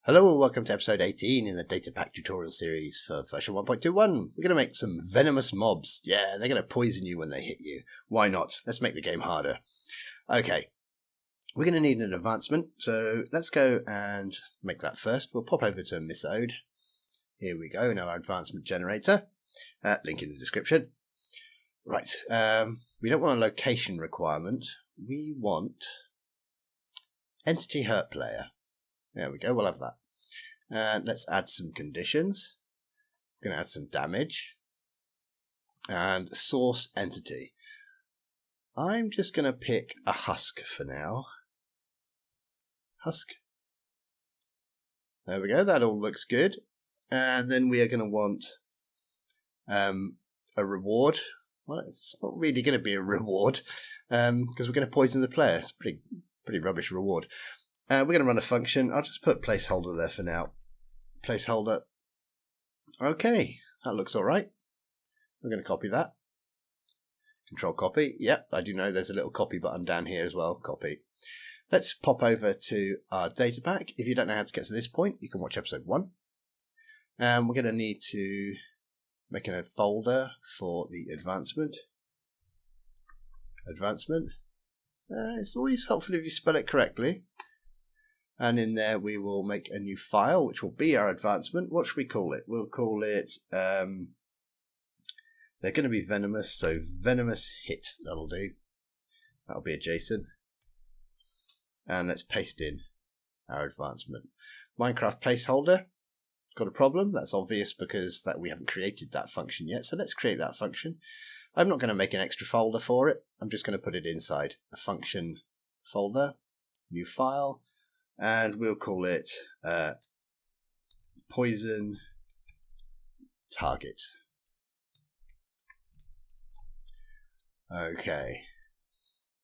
Hello and welcome to episode 18 in the Datapack tutorial series for version 1.21. We're going to make some venomous mobs. Yeah, they're going to poison you when they hit you. Why not? Let's make the game harder. Okay, we're going to need an advancement, so let's go and make that first. We'll pop over to Misode. Here we go, now our advancement generator. Link in the description. Right, we don't want a location requirement. We want entity hurt player. There we go, we'll have that. And let's add some conditions. We're going to add some damage. And source entity. I'm just going to pick a husk for now. Husk. There we go, that all looks good. And then we are going to want a reward. Well, it's not really going to be a reward because we're going to poison the player. It's a pretty rubbish reward. We're going to run a function. I'll just put placeholder there for now. Placeholder. Okay, that looks all right. I'm going to copy that. Control copy. Yep, I do know there's a little copy button down here as well. Copy. Let's pop over to our data pack. If you don't know how to get to this point, you can watch episode 1. And we're going to need to make a folder for the advancement. It's always helpful if you spell it correctly. And in there we will make a new file, which will be our advancement. What should we call it? We'll call it, they're going to be Venomous, so Venomous hit, that'll do. That'll be a JSON. And let's paste in our advancement. Minecraft placeholder, got a problem. That's obvious because we haven't created that function yet. So let's create that function. I'm not going to make an extra folder for it. I'm just going to put it inside a function folder, new file. And we'll call it poison target. Okay.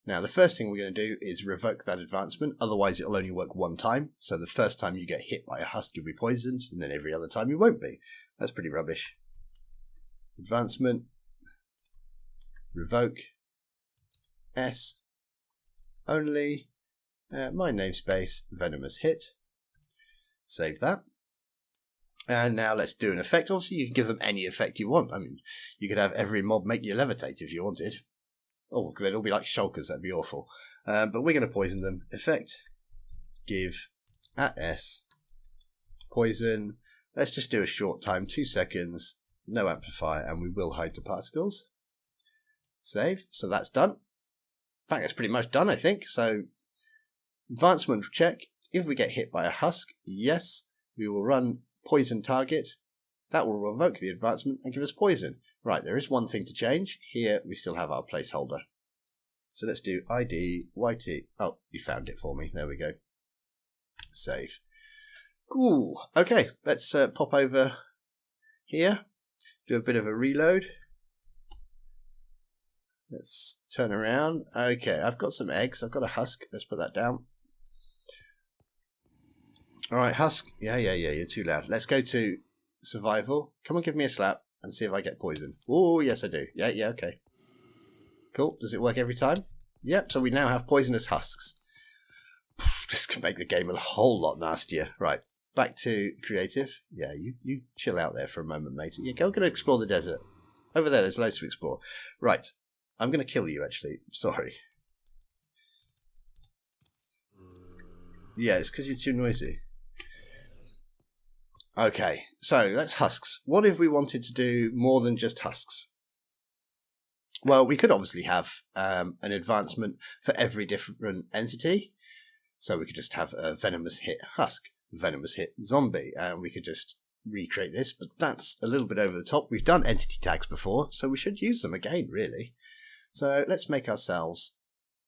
Now the first thing we're going to do is revoke that advancement. Otherwise it'll only work one time. So the first time you get hit by a husk you'll be poisoned, and then every other time you won't be. That's pretty rubbish. Advancement. Revoke. S. Only. My namespace, Venomous hit. Save that. And now let's do an effect. Obviously, you can give them any effect you want. I mean, you could have every mob make you levitate if you wanted. Oh, they'd all be like shulkers. That'd be awful. But we're going to poison them. Effect. Give. @s. Poison. Let's just do a short time. 2 seconds. No amplifier. And we will hide the particles. Save. So that's done. In fact, that's pretty much done, I think. So advancement check. If we get hit by a husk, yes, we will run poison target. That will revoke the advancement and give us poison. Right, there is one thing to change. Here we still have our placeholder. So let's do ID YT. Oh, you found it for me. There we go. Save. Cool. Okay, let's pop over here. Do a bit of a reload. Let's turn around. Okay, I've got some eggs. I've got a husk. Let's put that down. Alright, husk. Yeah, you're too loud. Let's go to survival. Come on, give me a slap and see if I get poisoned. Oh, yes I do. Yeah, okay. Cool. Does it work every time? Yep, so we now have poisonous husks. This can make the game a whole lot nastier. Right, back to creative. Yeah, you chill out there for a moment, mate. You're going to explore the desert. Over there's loads to explore. Right, I'm going to kill you, actually. Sorry. Yeah, it's because you're too noisy. Okay, so that's husks. What if we wanted to do more than just husks? Well, we could obviously have an advancement for every different entity. So we could just have a venomous hit husk, venomous hit zombie, and we could just recreate this, but that's a little bit over the top. We've done entity tags before, so we should use them again, really. So let's make ourselves,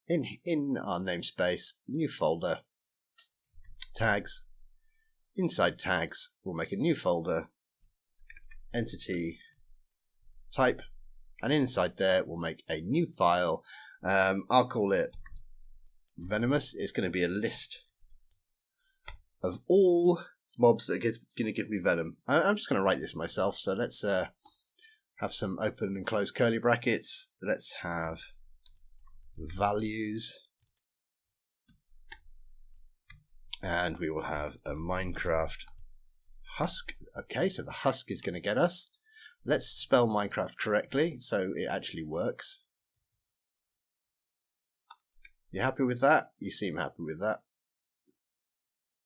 in our namespace, new folder, tags. Inside tags, we'll make a new folder, entity type, and inside there we'll make a new file. I'll call it Venomous. It's going to be a list of all mobs that are going to give me venom. I'm just going to write this myself, so let's have some open and close curly brackets. Let's have values And we will have a Minecraft husk. Okay, so the husk is going to get us. Let's spell Minecraft correctly so it actually works. You happy with that? You seem happy with that.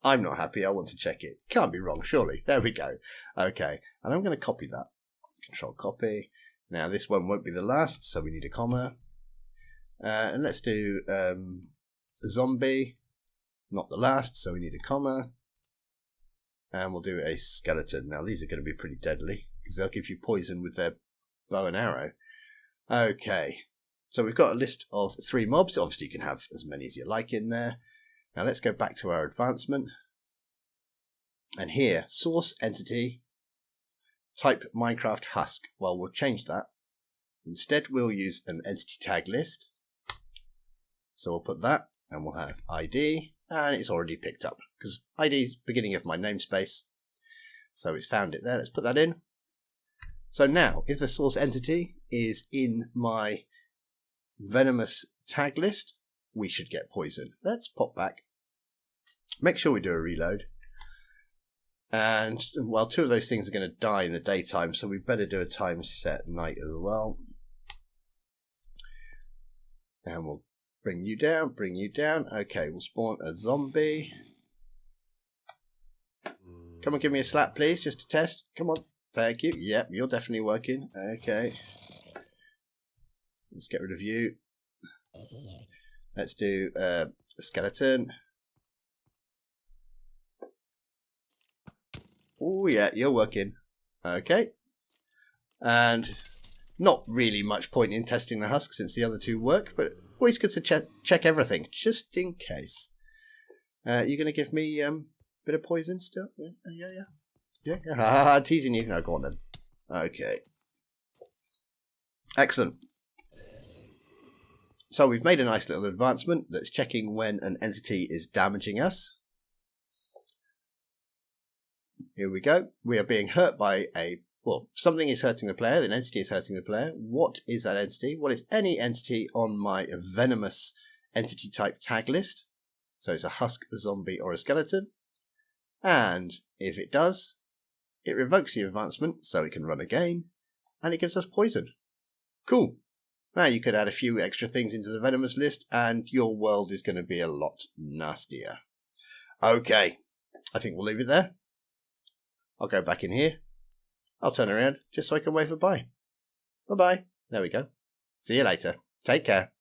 I'm not happy. I want to check it. Can't be wrong, surely. There we go. Okay, and I'm going to copy that. Control copy. Now this one won't be the last, so we need a comma. And let's do zombie. Not the last, so we need a comma. And we'll do a skeleton. Now these are going to be pretty deadly because they'll give you poison with their bow and arrow. Okay, so we've got a list of 3 mobs. Obviously you can have as many as you like in there. Now let's go back to our advancement. And here, source entity, type Minecraft husk. Well, we'll change that. Instead we'll use an entity tag list. So we'll put that and we'll have ID. And it's already picked up because ID is beginning of my namespace. So it's found it there. Let's put that in. So now, if the source entity is in my Venomous tag list, we should get poison. Let's pop back. Make sure we do a reload. And, well, 2 of those things are going to die in the daytime, so we better do a time set night as well. And we'll bring you down, bring you down. Okay, we'll spawn a zombie. Come on, give me a slap, please, just to test. Come on. Thank you. Yep, you're definitely working. Okay. Let's get rid of you. Let's do a skeleton. Oh, yeah, you're working. Okay. And not really much point in testing the husk since the other 2 work, but always good to check everything, just in case. You're going to give me a bit of poison still? Yeah. Teasing you. No, go on then. Okay. Excellent. So we've made a nice little advancement that's checking when an entity is damaging us. Here we go. We are being hurt by something is hurting the player, an entity is hurting the player. What is that entity? Well, it's any entity on my Venomous entity type tag list. So it's a husk, a zombie, or a skeleton. And if it does, it revokes the advancement so it can run again, and it gives us poison. Cool. Now you could add a few extra things into the Venomous list, and your world is going to be a lot nastier. Okay, I think we'll leave it there. I'll go back in here. I'll turn around just so I can wave goodbye. Bye-bye. There we go. See you later. Take care.